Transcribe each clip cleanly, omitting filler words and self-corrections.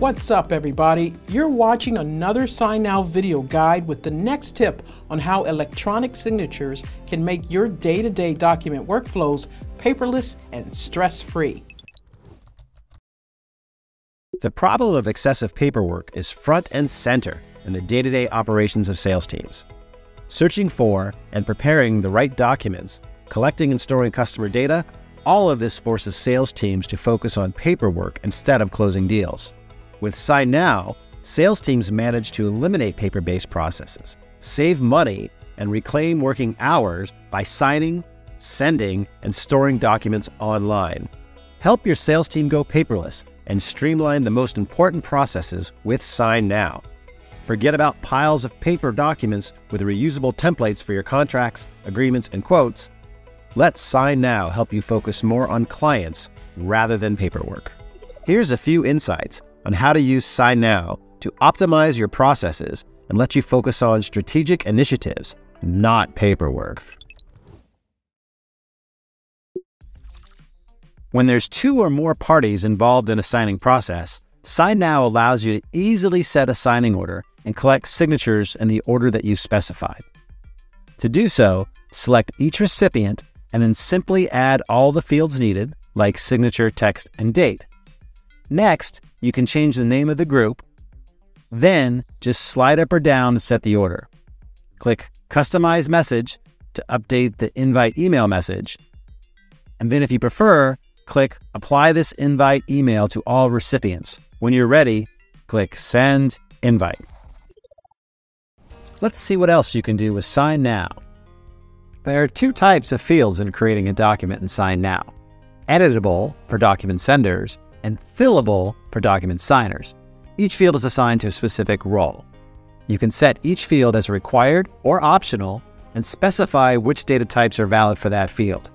What's up, everybody? You're watching another signNow video guide with the next tip on how electronic signatures can make your day-to-day document workflows paperless and stress-free. The problem of excessive paperwork is front and center in the day-to-day operations of sales teams. Searching for and preparing the right documents, collecting and storing customer data, all of this forces sales teams to focus on paperwork instead of closing deals. With signNow, sales teams manage to eliminate paper-based processes, save money, and reclaim working hours by signing, sending, and storing documents online. Help your sales team go paperless and streamline the most important processes with signNow. Forget about piles of paper documents with reusable templates for your contracts, agreements, and quotes. Let signNow help you focus more on clients rather than paperwork. Here's a few insights on how to use signNow to optimize your processes and let you focus on strategic initiatives, not paperwork. When there's two or more parties involved in a signing process, signNow allows you to easily set a signing order and collect signatures in the order that you specified. To do so, select each recipient and then simply add all the fields needed, like signature, text, and date. Next, you can change the name of the group. Then, just slide up or down to set the order. Click Customize Message to update the invite email message. And then if you prefer, click Apply this invite email to all recipients. When you're ready, click Send Invite. Let's see what else you can do with signNow. There are two types of fields in creating a document in signNow: editable for document senders and fillable for document signers. Each field is assigned to a specific role. You can set each field as required or optional and specify which data types are valid for that field.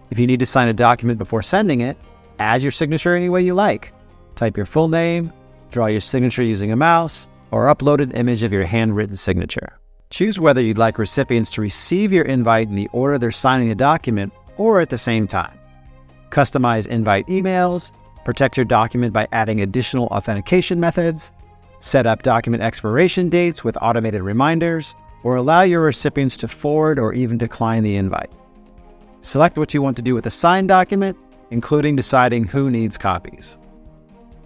If you need to sign a document before sending it, add your signature any way you like. Type your full name, draw your signature using a mouse, or upload an image of your handwritten signature. Choose whether you'd like recipients to receive your invite in the order they're signing a document or at the same time. Customize invite emails, protect your document by adding additional authentication methods, set up document expiration dates with automated reminders, or allow your recipients to forward or even decline the invite. Select what you want to do with a signed document, including deciding who needs copies.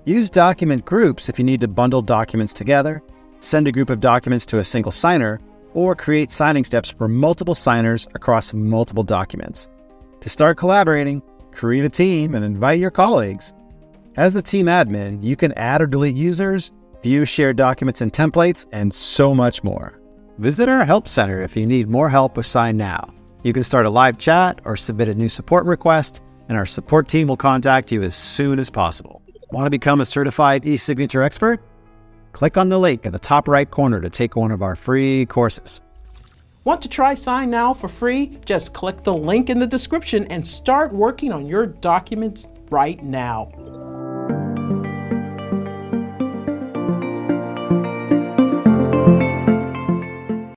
Use document groups if you need to bundle documents together, send a group of documents to a single signer, or create signing steps for multiple signers across multiple documents. To start collaborating, create a team and invite your colleagues. As the team admin, you can add or delete users, view shared documents and templates, and so much more. Visit our Help Center if you need more help with signNow. You can start a live chat or submit a new support request, and our support team will contact you as soon as possible. Want to become a certified e-signature expert? Click on the link in the top right corner to take one of our free courses. Want to try signNow for free? Just click the link in the description and start working on your documents right now.